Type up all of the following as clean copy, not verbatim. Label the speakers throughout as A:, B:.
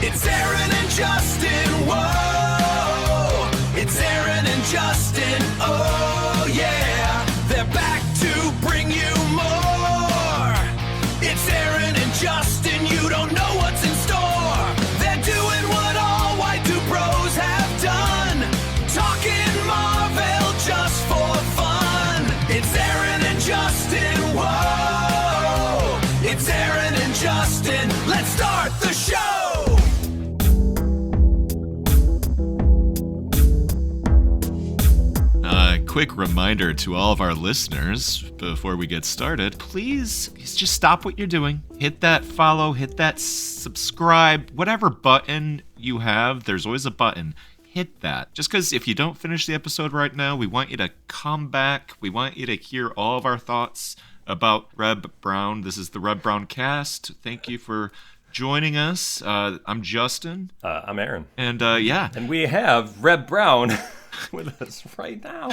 A: It's Aaron and Justin, whoa. It's Aaron and Justin, oh yeah. They're back to bring you more. It's Aaron and Justin, you don't know what's in store. They're doing what all white dude bros have done. Talking Marvel just for fun. It's Aaron and Justin, whoa. It's Aaron and Justin, let's start the show.
B: Quick reminder to all of our listeners before we get started, please just stop what you're doing. Hit that follow, hit that subscribe, whatever button you have, there's always a button. Hit that. Just because if you don't finish the episode right now, we want you to come back. We want you to hear all of our thoughts about Reb Brown. This is the Reb Brown cast. Thank you for joining us. I'm Justin.
C: I'm Aaron.
B: And yeah.
C: And we have Reb Brown with us right now.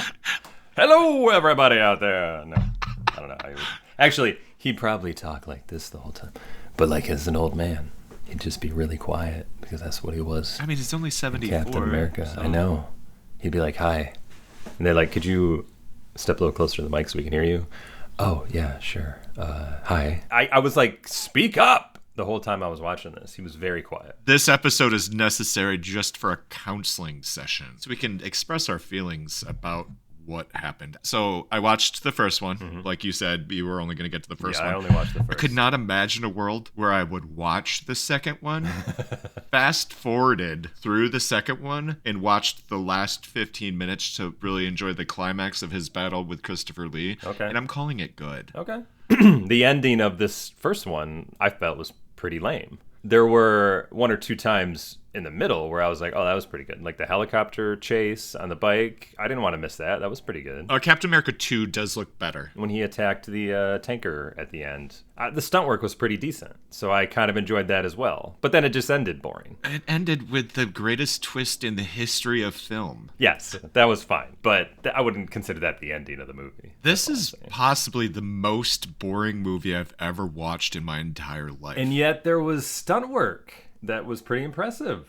C: Hello, everybody out there. No, I don't know how he would. Actually, he'd probably talk like this the whole time. But like as an old man, he'd just be really quiet because that's what he was.
B: I mean, he's only 74.
C: Captain America.
B: So.
C: I know. He'd be like, hi. And they're like, could you step a little closer to the mic so we can hear you? Oh, yeah, sure. Hi. I was like, speak up. The whole time I was watching this, he was very quiet.
B: This episode is necessary just for a counseling session, so we can express our feelings about what happened. So I watched the first one. Mm-hmm. Like you said, you were only going to get to the first one.
C: I only watched the first.
B: I could not imagine a world where I would watch the second one, fast forwarded through the second one, and watched the last 15 minutes to really enjoy the climax of his battle with Christopher Lee.
C: Okay.
B: And I'm calling it good.
C: Okay. The ending of this first one, I felt was pretty lame. There were one or two times in the middle where I was like, oh, that was pretty good. Like the helicopter chase on the bike. I didn't want to miss that. That was pretty good.
B: Captain America 2 does look better.
C: When he attacked the tanker at the end, the stunt work was pretty decent. So I kind of enjoyed that as well. But then it just ended boring.
B: It ended with the greatest twist in the history of film.
C: Yes, that was fine. But I wouldn't consider that the ending of the movie.
B: This is possibly the most boring movie I've ever watched in my entire life.
C: And yet there was stunt work that was pretty impressive.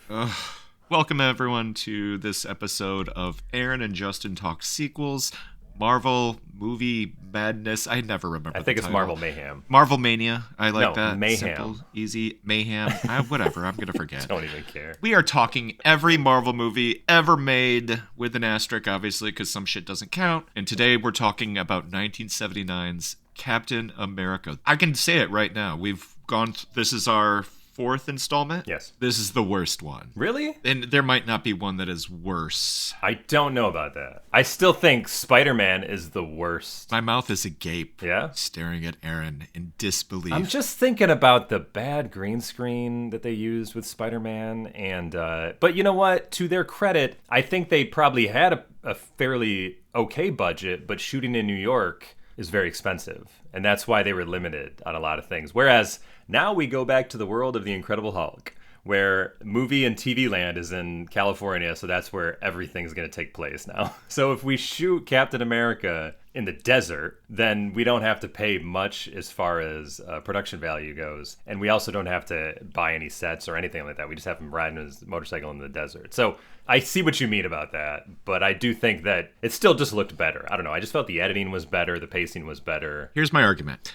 B: Welcome, everyone, to this episode of Aaron and Justin Talk Sequels, Marvel Movie Madness. I never remember
C: I think
B: the
C: it's
B: title.
C: Marvel Mayhem.
B: Marvel Mania. I like that.
C: Mayhem.
B: Simple, easy, Mayhem. Whatever, I'm going to forget.
C: Don't even care.
B: We are talking every Marvel movie ever made, with an asterisk, obviously, because some shit doesn't count. And today we're talking about 1979's Captain America. I can say it right now. We've gone, this is our fourth installment.
C: Yes.
B: This is the worst one.
C: Really?
B: And there might not be one that is worse.
C: I don't know about that. I still think Spider-Man is the worst.
B: My mouth is agape.
C: Yeah?
B: Staring at Aaron in disbelief.
C: I'm just thinking about the bad green screen that they used with Spider-Man. And but you know what? To their credit, I think they probably had a fairly okay budget, but shooting in New York is very expensive. And that's why they were limited on a lot of things. Whereas now we go back to the world of the Incredible Hulk, where movie and TV land is in California, so that's where everything's going to take place now. So if we shoot Captain America in the desert, then we don't have to pay much as far as production value goes. And we also don't have to buy any sets or anything like that. We just have him riding his motorcycle in the desert. So I see what you mean about that, but I do think that it still just looked better. I don't know. I just felt the editing was better. The pacing was better.
B: Here's my argument.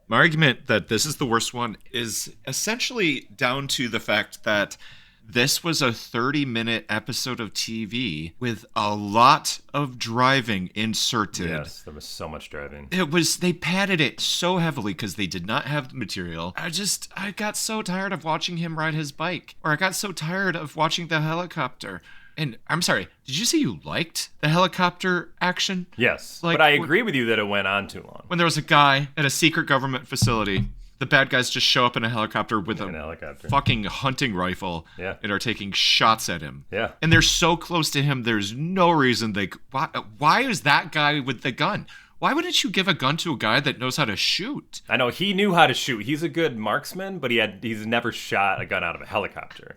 B: My argument that this is the worst one is essentially down to the fact that this was a 30-minute episode of TV with a lot of driving inserted.
C: Yes, there was so much driving.
B: They padded it so heavily because they did not have the material. I got so tired of watching him ride his bike. Or I got so tired of watching the helicopter. And I'm sorry, did you say you liked the helicopter action?
C: Yes,
B: Like,
C: but I agree with you that it went on too long.
B: When there was a guy at a secret government facility, the bad guys just show up in a helicopter with a fucking hunting rifle and are taking shots at him.
C: Yeah.
B: And they're so close to him, there's no reason why is that guy with the gun? Why wouldn't you give a gun to a guy that knows how to shoot?
C: I know, he knew how to shoot. He's a good marksman, but he's never shot a gun out of a helicopter.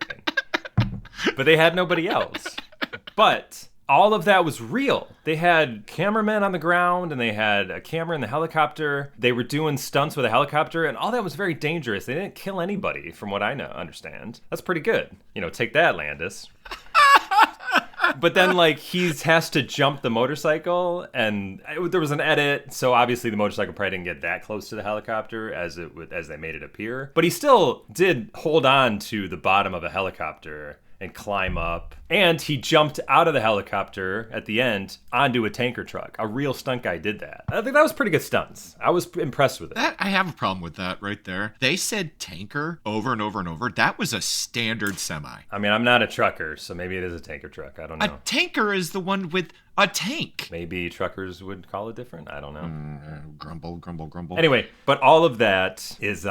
C: But they had nobody else. But all of that was real. They had cameramen on the ground and they had a camera in the helicopter. They were doing stunts with a helicopter and all that was very dangerous. They didn't kill anybody from what I understand. That's pretty good. Take that, Landis. But then, like, he has to jump the motorcycle, and there was an edit, so obviously the motorcycle probably didn't get that close to the helicopter as they made it appear. But he still did hold on to the bottom of a helicopter and climb up. And he jumped out of the helicopter at the end onto a tanker truck. A real stunt guy did that. I think that was pretty good stunts. I was impressed with it.
B: I have a problem with that right there. They said tanker over and over and over. That was a standard semi.
C: I mean, I'm not a trucker, so maybe it is a tanker truck. I don't know.
B: A tanker is the one with a tank.
C: Maybe truckers would call it different. I don't know.
B: Grumble, grumble, grumble.
C: Anyway, but all of that is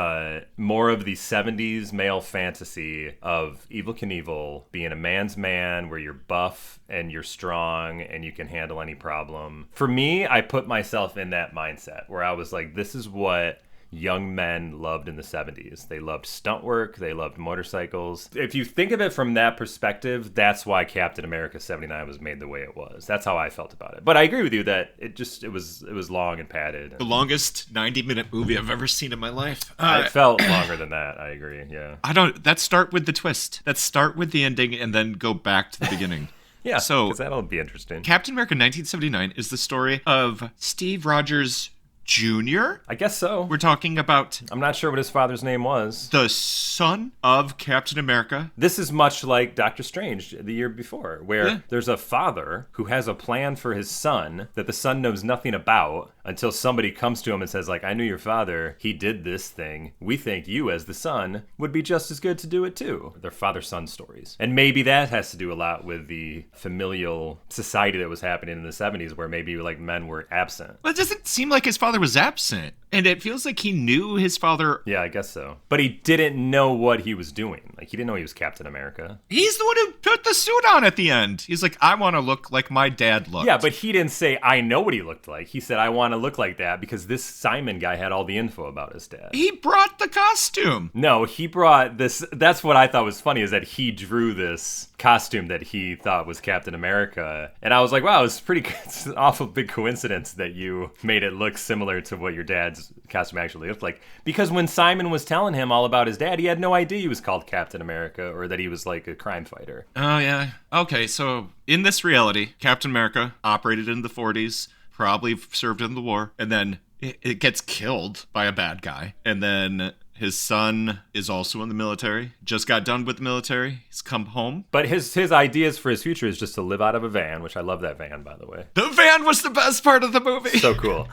C: more of the 70s male fantasy of Evel Knievel being a man's man where you're buff and you're strong and you can handle any problem. For me, I put myself in that mindset where I was like, this is what young men loved in the 70s. They loved stunt work. They loved motorcycles. If you think of it from that perspective, that's why Captain America 79 was made the way it was. That's how I felt about it. But I agree with you that it was long and padded.
B: The longest 90-minute movie I've ever seen in my life.
C: It felt longer than that. I agree. Yeah.
B: Let's start with the twist. Let's start with the ending and then go back to the beginning.
C: Yeah,
B: so
C: because that'll be interesting.
B: Captain America 1979 is the story of Steve Rogers Jr.?
C: I guess so.
B: We're talking about
C: I'm not sure what his father's name was.
B: the son of Captain America.
C: This is much like Doctor Strange the year before, where there's a father who has a plan for his son that the son knows nothing about until somebody comes to him and says, like, I knew your father. He did this thing. We think you, as the son, would be just as good to do it too. They're father-son stories. And maybe that has to do a lot with the familial society that was happening in the 70s where maybe, like, men were absent.
B: Well, it doesn't seem like his father was absent. And it feels like he knew his father.
C: Yeah, I guess so. But he didn't know what he was doing. Like, he didn't know he was Captain America.
B: He's the one who put the suit on at the end. He's like, I want to look like my dad looked.
C: Yeah, but he didn't say, I know what he looked like. He said, I want to look like that because this Simon guy had all the info about his dad.
B: He brought the costume.
C: No, he brought this. That's what I thought was funny is that he drew this costume that he thought was Captain America. And I was like, wow, it's it's an awful big coincidence that you made it look similar to what your dad's costume actually looked like. Because when Simon was telling him all about his dad, he had no idea he was called Captain America or that he was like a crime fighter.
B: Oh, yeah. Okay, so in this reality, Captain America operated in the 40s, probably served in the war, and then it gets killed by a bad guy. And then his son is also in the military, just got done with the military. He's come home.
C: But his ideas for his future is just to live out of a van, which I love that van, by the way.
B: The van was the best part of the movie.
C: So cool.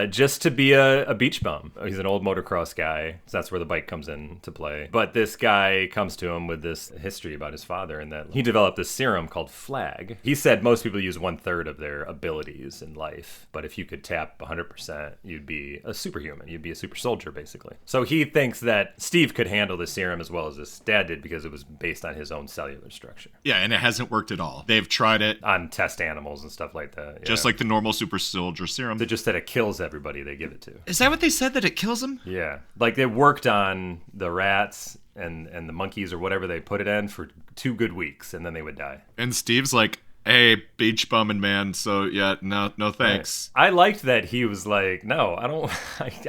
C: Just to be a beach bum. He's an old motocross guy, so that's where the bike comes in to play. But this guy comes to him with this history about his father and that he developed this serum called Flag. He said most people use 1/3 of their abilities in life, but if you could tap 100%, you'd be a superhuman. You'd be a super soldier, basically. So he thinks that Steve could handle the serum as well as his dad did because it was based on his own cellular structure.
B: Yeah, and it hasn't worked at all. They've tried it
C: on test animals and stuff like that.
B: Just like the normal super soldier serum.
C: They're just that it kills everybody they give it to.
B: Is that what they said, that it kills them?
C: Yeah. Like they worked on the rats and the monkeys or whatever they put it in for 2 good weeks and then they would die.
B: And Steve's like, hey, beach bumming man, so yeah, no thanks.
C: Right. I liked that he was like, no, I don't,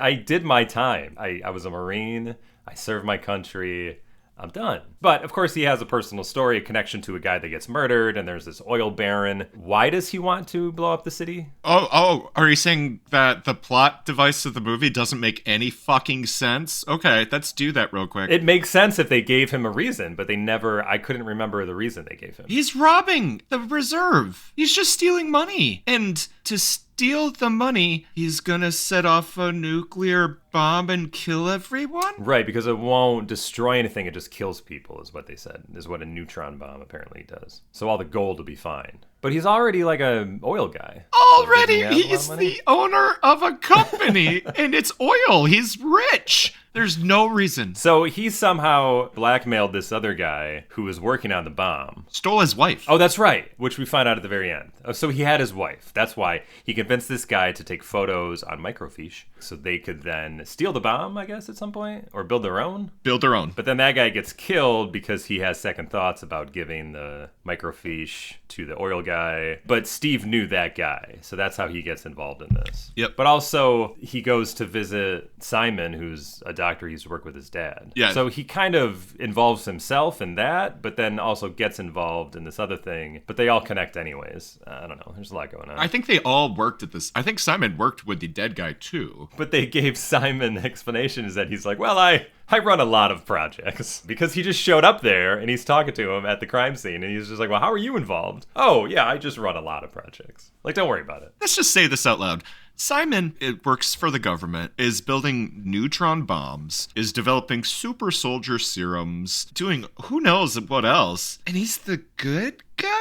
C: I did my time. I was a Marine, I served my country, I'm done. But of course he has a personal story, a connection to a guy that gets murdered, and there's this oil baron. Why does he want to blow up the city?
B: Oh, are you saying that the plot device of the movie doesn't make any fucking sense? Okay, let's do that real quick.
C: It makes sense if they gave him a reason, but I couldn't remember the reason they gave him.
B: He's robbing the reserve. He's just stealing money. And to steal the money, he's gonna set off a nuclear bomb and kill everyone?
C: Right, because it won't destroy anything, it just kills people, is what they said, is what a neutron bomb apparently does. So all the gold will be fine. But he's already like a oil guy.
B: Already, he's the owner of a company, and it's oil. He's rich. There's no reason.
C: So he somehow blackmailed this other guy who was working on the bomb.
B: Stole his wife.
C: Oh, that's right, which we find out at the very end. Oh, so he had his wife. That's why he convinced this guy to take photos on microfiche so they could then steal the bomb, I guess, at some point, or build their own.
B: Build their own.
C: But then that guy gets killed because he has second thoughts about giving the microfiche to the oil guy. But Steve knew that guy, so that's how he gets involved in this.
B: Yep.
C: But also, he goes to visit Simon, who's a doctor he used to work with his dad.
B: Yeah.
C: So he kind of involves himself in that, but then also gets involved in this other thing. But they all connect anyways. I don't know. There's a lot going on.
B: I think they all worked at this. I think Simon worked with the dead guy too.
C: But they gave Simon the explanation is that he's like, well, I run a lot of projects because he just showed up there and he's talking to him at the crime scene and he's just like, well, how are you involved? Oh, yeah, I just run a lot of projects. Like, don't worry about it.
B: Let's just say this out loud. Simon, it works for the government, is building neutron bombs, is developing super soldier serums, doing who knows what else, and he's the good guy?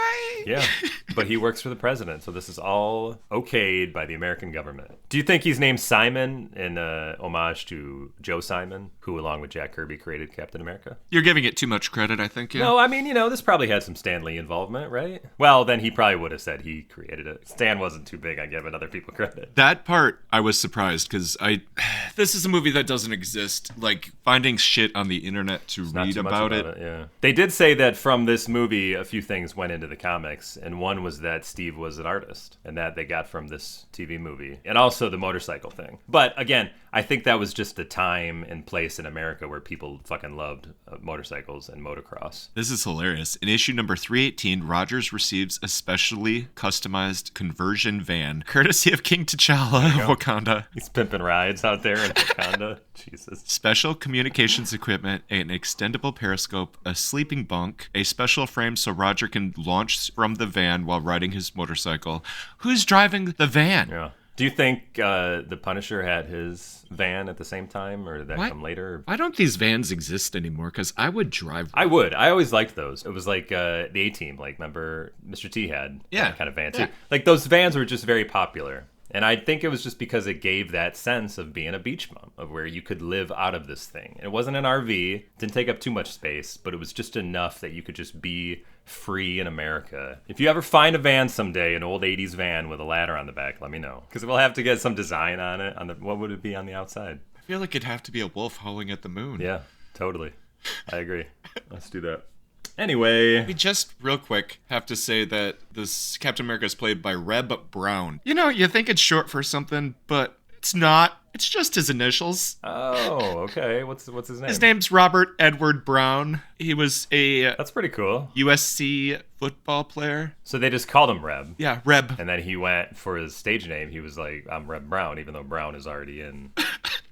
C: Yeah, but he works for the president, so this is all okayed by the American government. Do you think he's named Simon in homage to Joe Simon, who along with Jack Kirby created Captain America?
B: You're giving it too much credit, I think, yeah.
C: No, I mean, this probably had some Stan Lee involvement, right? Well, then he probably would have said he created it. Stan wasn't too big on giving other people credit.
B: That part, I was surprised, because this is a movie that doesn't exist. Like, finding shit on the internet to
C: Not
B: read
C: too much
B: about it.
C: Yeah. They did say that from this movie, a few things went into the comics, and one was that Steve was an artist, and that they got from this TV movie, and also the motorcycle thing. But again, I think that was just the time and place in America where people fucking loved motorcycles and motocross.
B: This is hilarious. In issue number 318, Rogers receives a specially customized conversion van, courtesy of King T'Challa of Wakanda.
C: He's pimping rides out there in Wakanda. Jesus.
B: Special communications equipment, an extendable periscope, a sleeping bunk, a special frame so Roger can launch from the van while riding his motorcycle. Who's driving the van?
C: Yeah. Do you think the Punisher had his van at the same time, or did that
B: Why-
C: come later?
B: Why don't these vans exist anymore? Because I would drive.
C: I would. I always liked those. It was like the A-Team, like remember Mr. T had
B: Yeah.
C: that kind of van too.
B: Yeah.
C: Like those vans were just very popular. And I think it was just because it gave that sense of being a beach bum, of where you could live out of this thing. It wasn't an RV, didn't take up too much space, but it was just enough that you could just be free in America. If you ever find a van someday, an old 80s van with a ladder on the back, let me know. Because we'll have to get some design on it. What would it be on the outside?
B: I feel like it'd have to be a wolf howling at the moon.
C: Yeah, totally. I agree. Let's do that. Anyway.
B: We just, real quick, have to say that this Captain America is played by Reb Brown. You know, you think it's short for something, but it's not. It's just his initials.
C: Oh, okay. What's his name?
B: His name's Robert Edward Brown. He was a
C: That's pretty cool.
B: USC football player.
C: So they just called him Reb.
B: Yeah, Reb.
C: And then he went for his stage name. He was like, I'm Reb Brown, even though Brown is already in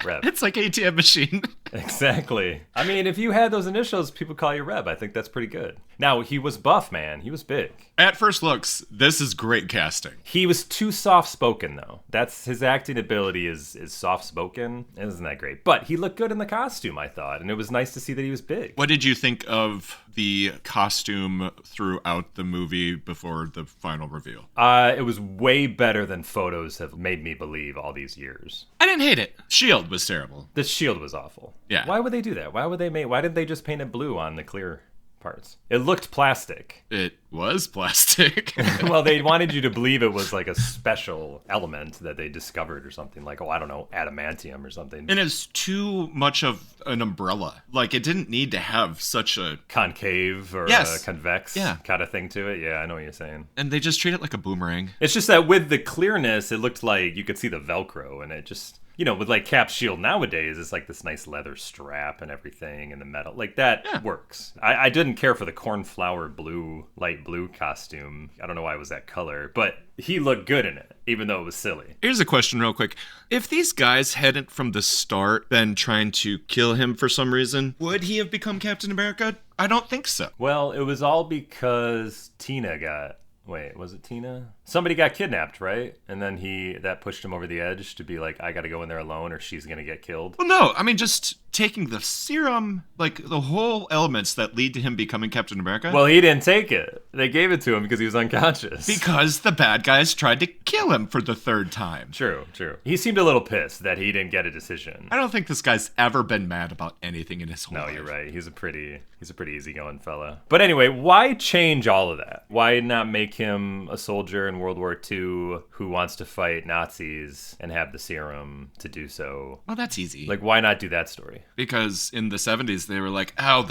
C: Reb.
B: It's like ATM machine.
C: Exactly. I mean, if you had those initials, people call you Reb. I think that's pretty good. Now, he was buff, man. He was big.
B: At first looks, this is great casting.
C: He was too soft-spoken, though. That's his acting ability is soft-spoken. Isn't that great? But he looked good in the costume, I thought. And it was nice to see that he was big.
B: What did you think of the costume throughout the movie before the final reveal?
C: It was way better than photos have made me believe all these years.
B: I didn't hate it. Shield was terrible.
C: The shield was awful.
B: Yeah.
C: Why would they do that? Why didn't they just paint it blue on the clear parts? It looked plastic.
B: It was plastic.
C: Well, they wanted you to believe it was like a special element that they discovered or something, like, I don't know, adamantium or something.
B: And it's too much of an umbrella. Like, it didn't need to have such a...
C: Concave or
B: Yes.
C: convex
B: Yeah.
C: kind of thing to it. Yeah, I know what you're saying.
B: And they just treat it like a boomerang.
C: It's just that with the clearness, it looked like you could see the Velcro, and it just... with like Cap's shield nowadays, it's like this nice leather strap and everything and the metal. Like that works. I didn't care for the cornflower blue, light blue costume. I don't know why it was that color, but he looked good in it, even though it was silly.
B: Here's a question real quick. If these guys hadn't from the start been trying to kill him for some reason, would he have become Captain America? I don't think so.
C: Well, it was all because Tina got Wait, was it Tina? Somebody got kidnapped, right? And then that pushed him over the edge to be like, I gotta go in there alone or she's gonna get killed.
B: Well, no, I mean, just taking the serum, like the whole elements that lead to him becoming Captain America.
C: Well, he didn't take it. They gave it to him because he was unconscious.
B: Because the bad guys tried to kill him for the third time.
C: True. He seemed a little pissed that he didn't get a decision.
B: I don't think this guy's ever been mad about anything in his whole life.
C: No, you're right. He's a pretty easygoing fella. But anyway, why change all of that? Why not make him a soldier in World War II who wants to fight Nazis and have the serum to do so?
B: Well, that's easy.
C: Like, why not do that story?
B: Because in the 70s, they were like, oh,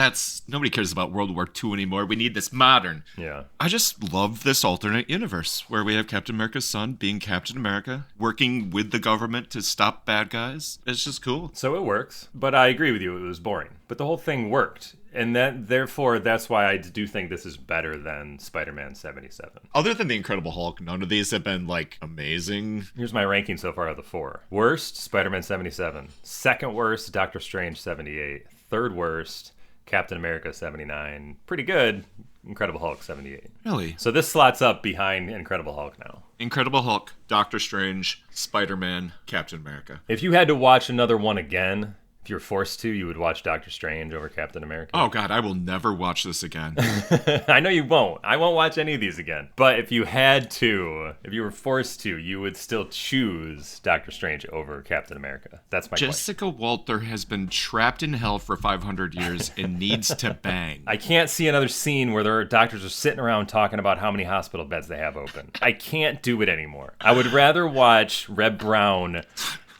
B: nobody cares about World War II anymore. We need this modern.
C: Yeah.
B: I just love this alternate universe where we have Captain America's son being Captain America, working with the government to stop bad guys. It's just cool.
C: So it works. But I agree with you. It was boring. But the whole thing worked. And therefore, that's why I do think this is better than Spider-Man 77.
B: Other than the Incredible Hulk, none of these have been, like, amazing.
C: Here's my ranking so far of the 4. Worst, Spider-Man 77. Second worst, Doctor Strange 78. Third worst, Captain America 79. Pretty good, Incredible Hulk 78.
B: Really?
C: So this slots up behind Incredible Hulk now.
B: Incredible Hulk, Doctor Strange, Spider-Man, Captain America.
C: If you had to watch another one again, if you were forced to, you would watch Doctor Strange over Captain America.
B: Oh, God, I will never watch this again.
C: I know you won't. I won't watch any of these again. But if you had to, if you were forced to, you would still choose Doctor Strange over Captain America. That's my question.
B: Jessica Walter has been trapped in hell for 500 years and needs to bang.
C: I can't see another scene where their doctors are sitting around talking about how many hospital beds they have open. I can't do it anymore. I would rather watch Reb Brown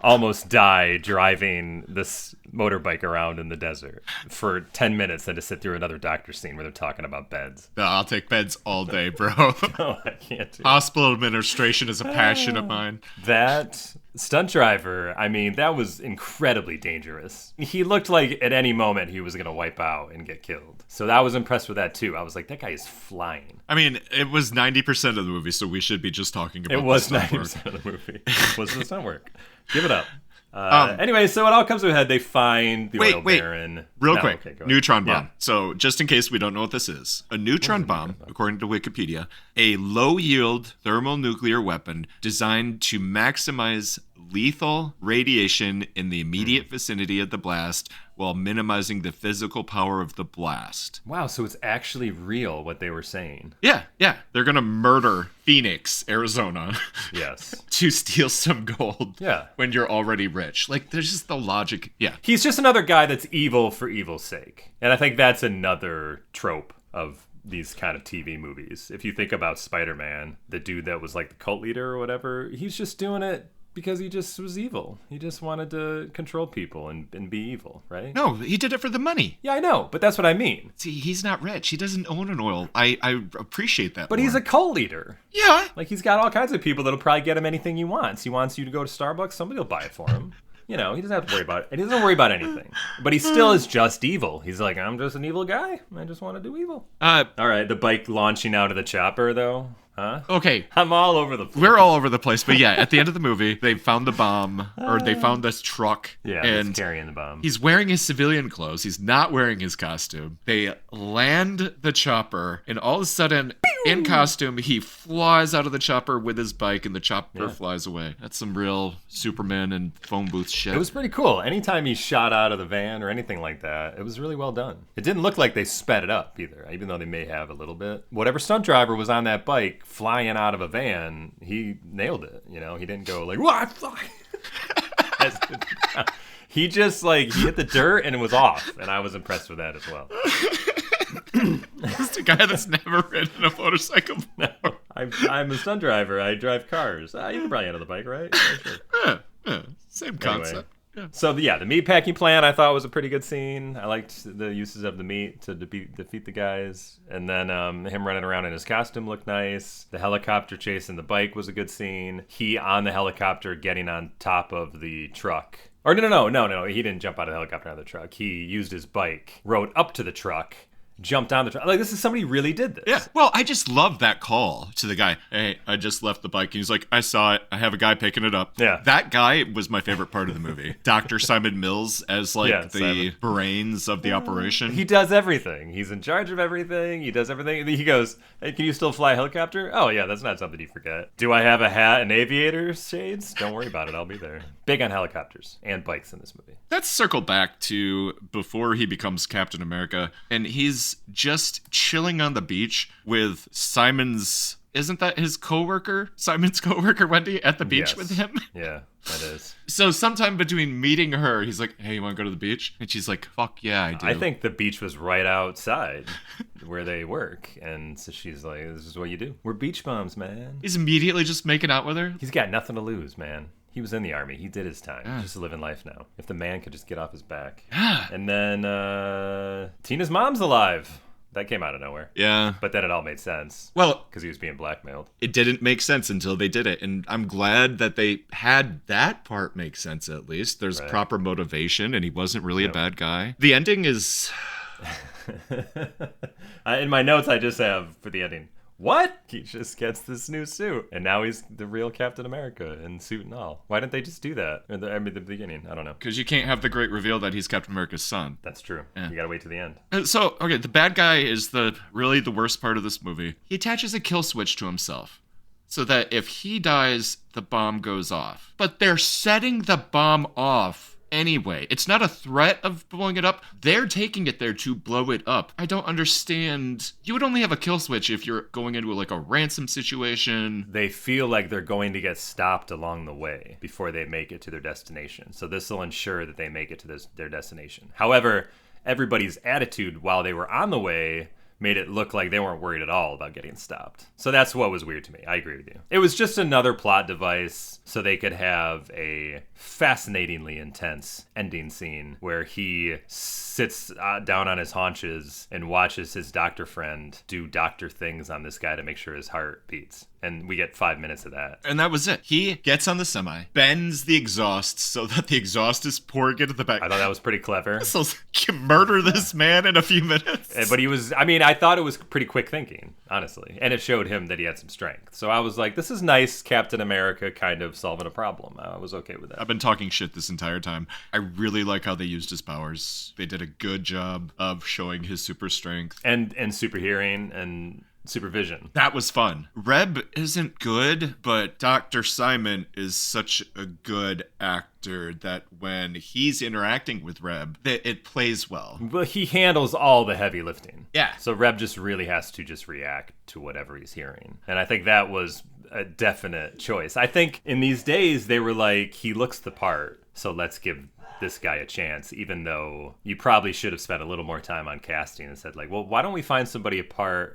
C: almost die driving this motorbike around in the desert for 10 minutes than to sit through another doctor scene where they're talking about beds.
B: No, I'll take beds all day, bro.
C: No, I can't do it.
B: Hospital administration is a passion of mine.
C: That stunt driver, I mean, that was incredibly dangerous. He looked like at any moment he was going to wipe out and get killed. So I was impressed with that too. I was like, that guy is flying.
B: I mean, it was 90% of the movie, so we should be just talking about
C: It was
B: the stunt
C: 90%
B: work.
C: of the movie. It was the stunt work. Give it up. Anyway, so it all comes to a head. They find the oil baron.
B: Real
C: No,
B: quick,
C: okay, go ahead.
B: neutron bomb.
C: Yeah.
B: So just in case we don't know what this is, a neutron bomb, according to Wikipedia, a low-yield thermonuclear weapon designed to maximize lethal radiation in the immediate vicinity of the blast while minimizing the physical power of the blast.
C: Wow, so it's actually real what they were saying.
B: Yeah. They're going to murder Phoenix, Arizona,
C: Yes.
B: to steal some gold
C: Yeah.
B: when you're already rich. Like, there's just the logic. Yeah.
C: He's just another guy that's evil for evil's sake. And I think that's another trope of these kind of TV movies. If you think about Spider-Man, the dude that was like the cult leader or whatever, he's just doing it because he just was evil. He just wanted to control people and be evil, right?
B: No, he did it for the money.
C: Yeah, I know, but that's what I mean.
B: See, he's not rich. He doesn't own an oil. I appreciate that.
C: But he's a cult leader.
B: Yeah.
C: Like, he's got all kinds of people that'll probably get him anything he wants. He wants you to go to Starbucks, somebody will buy it for him. You know, he doesn't have to worry about it. And he doesn't worry about anything. But he still is just evil. He's like, I'm just an evil guy. I just want to do evil. All right, the bike launching out of the chopper, though. Huh?
B: Okay.
C: I'm all over the place.
B: We're all over the place, but yeah, at the end of the movie, they found the bomb, or they found this truck.
C: Yeah,
B: and
C: he's carrying the bomb.
B: he's wearing his civilian clothes. He's not wearing his costume. They land the chopper, and all of a sudden, in costume, he flies out of the chopper with his bike, and the chopper flies away. That's some real Superman and phone booth shit.
C: It was pretty cool. Anytime he shot out of the van or anything like that, it was really well done. It didn't look like they sped it up either, even though they may have a little bit. Whatever stunt driver was on that bike flying out of a van, he nailed it. You know, he didn't go like, what? He just he hit the dirt and it was off, and I was impressed with that as well.
B: Just a guy that's never ridden a motorcycle before.
C: I'm a stunt driver. I drive cars. You can probably handle the bike, right? Yeah, sure.
B: Yeah, same concept. Yeah.
C: So the meatpacking plan I thought was a pretty good scene. I liked the uses of the meat to defeat the guys, and then him running around in his costume looked nice. The helicopter chasing the bike was a good scene. He on the helicopter getting on top of the truck. Or no, he didn't jump out of the helicopter out of the truck. He used his bike, rode up to the truck, jumped on the truck. Like, this is somebody really did this.
B: Yeah. Well, I just love that call to the guy. Hey, I just left the bike. And he's like, I saw it. I have a guy picking it up.
C: Yeah.
B: That guy was my favorite part of the movie. Dr. Simon Mills as like
C: Yeah,
B: the
C: Simon.
B: brains of the operation.
C: He does everything. He's in charge of everything. He does everything. He goes, hey, can you still fly a helicopter? Oh, yeah, that's not something you forget. Do I have a hat and aviator's shades? Don't worry about it. I'll be there. Big on helicopters and bikes in this movie.
B: Let's circle back to before he becomes Captain America, and he's just chilling on the beach with Simon's. Isn't that his coworker? Simon's coworker, Wendy, at the beach
C: Yes.
B: with him?
C: Yeah, that is.
B: So sometime between meeting her, he's like, hey, you want to go to the beach? And she's like, fuck yeah, I do.
C: I think the beach was right outside where they work. And so she's like, this is what you do. We're beach bums, man.
B: He's immediately just making out with her.
C: He's got nothing to lose, man. He was in the army. He did his time. He's just living life now. If the man could just get off his back. And then Tina's mom's alive. That came out of nowhere.
B: Yeah.
C: But then it all made sense.
B: Well,
C: Because he was being blackmailed.
B: it didn't make sense until they did it. And I'm glad that they had that part make sense at least. There's
C: Right.
B: proper motivation, and he wasn't really
C: Yep.
B: a bad guy. The ending is.
C: In my notes, I just have for the ending. What? He just gets this new suit, and now he's the real Captain America in suit and all. Why didn't they just do that? The beginning. I don't know.
B: Because you can't have the great reveal that he's Captain America's son.
C: That's true.
B: Yeah.
C: You gotta wait to the end.
B: So, okay, the bad guy is really the worst part of this movie. He attaches a kill switch to himself so that if he dies, the bomb goes off. But they're setting the bomb off anyway. It's not a threat of blowing it up. They're taking it there to blow it up. I don't understand. You would only have a kill switch if you're going into like a ransom situation.
C: They feel like they're going to get stopped along the way before they make it to their destination. So this will ensure that they make it to their destination. However, everybody's attitude while they were on the way made it look like they weren't worried at all about getting stopped. So that's what was weird to me. I agree with you. It was just another plot device so they could have a fascinatingly intense ending scene where he sits down on his haunches and watches his doctor friend do doctor things on this guy to make sure his heart beats. And we get 5 minutes of that.
B: And that was it. He gets on the semi, bends the exhaust so that the exhaust is pouring into the back.
C: I thought that was pretty clever.
B: So you murder this man in a few minutes.
C: But he was, I mean, I thought it was pretty quick thinking, honestly. And it showed him that he had some strength. So I was like, this is nice Captain America kind of solving a problem. I was okay with that.
B: I've been talking shit this entire time. I really like how they used his powers. They did a good job of showing his super strength.
C: And super hearing and supervision.
B: That was fun. Reb isn't good, but Dr. Simon is such a good actor that when he's interacting with Reb, it plays well.
C: But he handles all the heavy lifting.
B: Yeah.
C: So Reb just really has to just react to whatever he's hearing. And I think that was a definite choice. I think in these days, they were like, he looks the part, so let's give this guy a chance, even though you probably should have spent a little more time on casting and said like, well, why don't we find somebody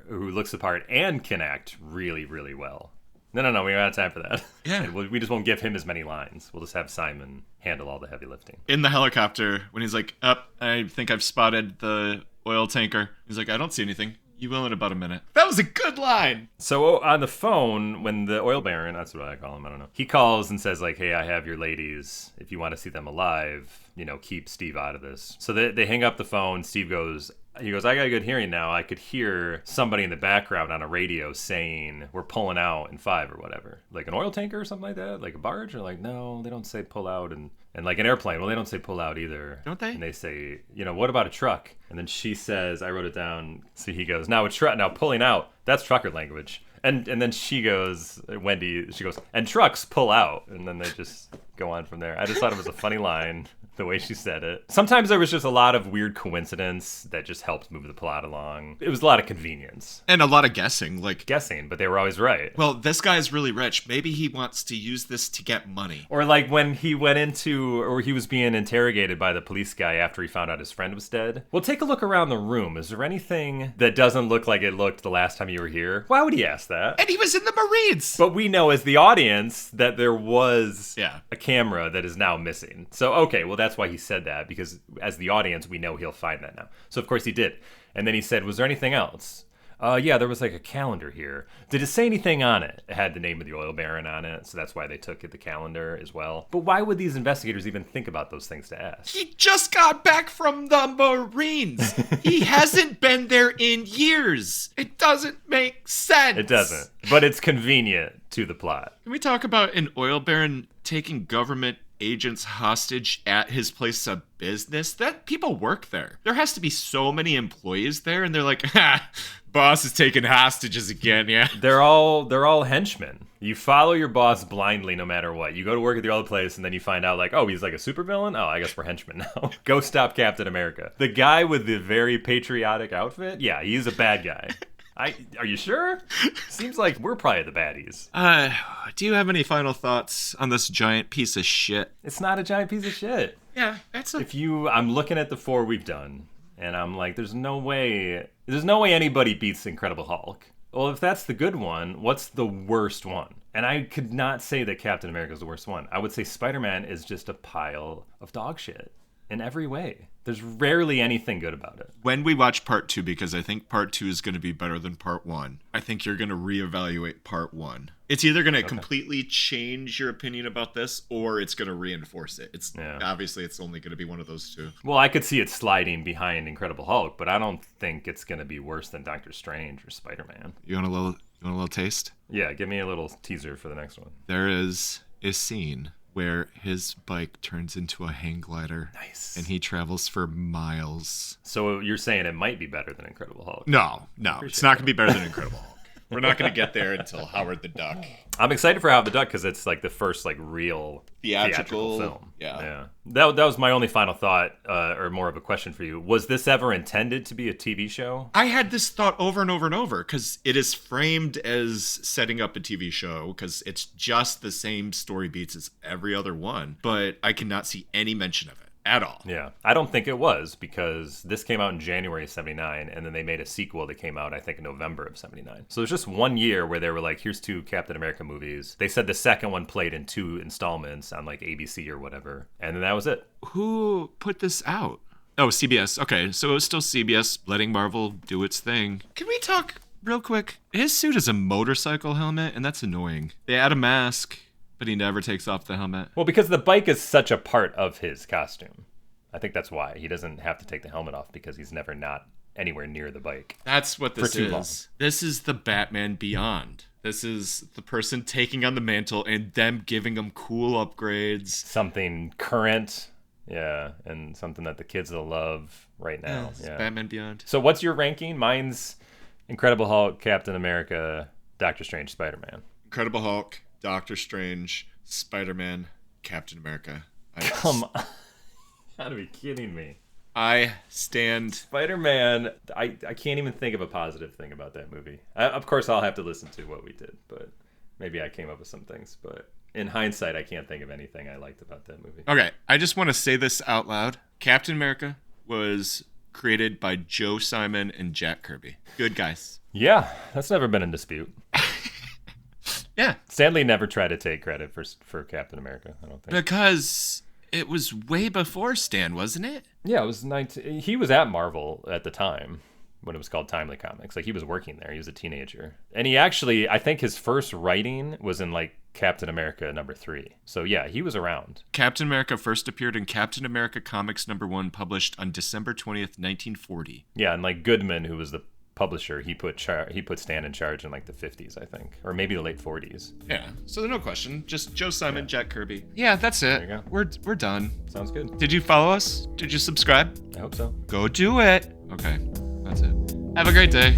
C: who looks the part and can act really, really well? No, we don't have time for that.
B: Yeah.
C: And we just won't give him as many lines. We'll just have Simon handle all the heavy lifting.
B: In the helicopter, when he's like, I think I've spotted the oil tanker. He's like, I don't see anything. You will in about a minute. That was a good line.
C: So on the phone, when the oil baron, that's what I call him, I don't know, he calls and says like, hey, I have your ladies. If you want to see them alive, keep Steve out of this. So they hang up the phone. Steve goes, I got a good hearing now. I could hear somebody in the background on a radio saying, we're pulling out in 5 or whatever. Like an oil tanker or something like that? Like a barge? Or like, no, they don't say pull out. And like an airplane, well, they don't say pull out either.
B: Don't they?
C: And they say, what about a truck? And then she says, I wrote it down. So he goes, now pulling out, that's trucker language. And then she goes, Wendy, she goes, and trucks pull out. And then they just go on from there. I just thought it was a funny line, the way she said it. Sometimes there was just a lot of weird coincidence that just helped move the plot along. It was a lot of convenience.
B: And a lot of guessing. Like,
C: Guessing, but they were always right.
B: well, this guy's really rich. Maybe he wants to use this to get money.
C: Or like when he he was being interrogated by the police guy after he found out his friend was dead. Well, take a look around the room. Is there anything that doesn't look like it looked the last time you were here? Why would he ask that?
B: And he was in the Marines.
C: But we know as the audience that there was
B: Yeah.
C: a camera that is now missing. So, okay, well, that's why he said that, because as the audience, we know he'll find that now. So, of course, he did. And then he said, was there anything else? Yeah, there was like a calendar here. Did it say anything on it? It had the name of the oil baron on it, so that's why they took the calendar as well. But why would these investigators even think about those things to ask?
B: He just got back from the Marines. He hasn't been there in years. It doesn't make sense.
C: It doesn't, but it's convenient to the plot.
B: Can we talk about an oil baron taking government agents hostage at his place of business? That people work there. There has to be so many employees there, and they're like, ha, boss is taking hostages again, yeah.
C: They're all henchmen. You follow your boss blindly no matter what. You go to work at the other place and then you find out like, oh, he's like a supervillain? Oh, I guess we're henchmen now. Go stop Captain America. The guy with the very patriotic outfit? Yeah, he's a bad guy. Are you sure? Seems like we're probably the baddies.
B: Do you have any final thoughts on this giant piece of shit?
C: It's not a giant piece of shit.
B: Yeah, that's
C: I'm looking at the 4 we've done, and I'm like, there's no way anybody beats Incredible Hulk. Well, if that's the good one, what's the worst one? And I could not say that Captain America is the worst one. I would say Spider-Man is just a pile of dog shit in every way. There's rarely anything good about it.
B: When we watch part 2, because I think part 2 is going to be better than part 1, I think you're going to reevaluate part 1. It's either going to completely change your opinion about this, or it's going to reinforce it. Obviously, it's only going to be one of those two.
C: Well, I could see it sliding behind Incredible Hulk, but I don't think it's going to be worse than Doctor Strange or Spider-Man.
B: You want a little taste?
C: Yeah, give me a little teaser for the next one.
B: There is a scene where his bike turns into a hang glider.
C: Nice.
B: And he travels for miles.
C: So you're saying it might be better than Incredible Hulk?
B: No, it's not going to be better than Incredible Hulk. We're not going to get there until Howard the Duck.
C: I'm excited for Howard the Duck because it's like the first like real theatrical film.
B: Yeah.
C: That was my only final thought, or more of a question for you. Was this ever intended to be a TV show?
B: I had this thought over and over and over because it is framed as setting up a TV show because it's just the same story beats as every other one, but I cannot see any mention of it at all.
C: Yeah, I don't think it was because this came out in January of 79 and then they made a sequel that came out I think in November of 79. So there's just 1 year where they were like, here's 2 Captain America movies. They said the second one played in 2 installments on like ABC or whatever, and then that was it.
B: Who put this out? Oh, CBS. Okay, so it was still CBS letting Marvel do its thing. Can we talk real quick? His suit is a motorcycle helmet, and that's annoying. They add a mask, but he never takes off the helmet.
C: Well, because the bike is such a part of his costume. I think that's why. He doesn't have to take the helmet off because he's never not anywhere near the bike.
B: That's what this
C: For too
B: is.
C: long.
B: This is the Batman Beyond. This is the person taking on the mantle and them giving him cool upgrades.
C: Something current, yeah, and something that the kids will love right now.
B: It's
C: Yeah.
B: Batman Beyond.
C: So what's your ranking? Mine's Incredible Hulk, Captain America, Doctor Strange, Spider-Man.
B: Incredible Hulk, Doctor Strange, Spider-Man, Captain America.
C: Come on. Gotta be kidding me.
B: I stand.
C: Spider-Man, I can't even think of a positive thing about that movie. Of course, I'll have to listen to what we did, but maybe I came up with some things. But in hindsight, I can't think of anything I liked about that movie.
B: Okay, I just want to say this out loud. Captain America was created by Joe Simon and Jack Kirby. Good guys.
C: Yeah, that's never been in dispute.
B: Yeah.
C: Stanley never tried to take credit for Captain America, I don't think.
B: Because it was way before Stan, wasn't it?
C: Yeah, it was he was at Marvel at the time when it was called Timely Comics. Like, he was working there. He was a teenager. And he actually, I think his first writing was in, like, Captain America #3. So, yeah, he was around.
B: Captain America first appeared in Captain America Comics #1, published on December 20th, 1940.
C: Yeah, and, like, Goodman, who was the publisher, he put Stan in charge in, like, the 50s, I think. Or maybe the late 40s.
B: Yeah, so no question. Just Joe Simon, Jack Kirby. Yeah, that's it.
C: There you go.
B: We're done.
C: Sounds good.
B: Did you follow us? Did you subscribe?
C: I hope so.
B: Go do it. Okay, that's it. Have a great day.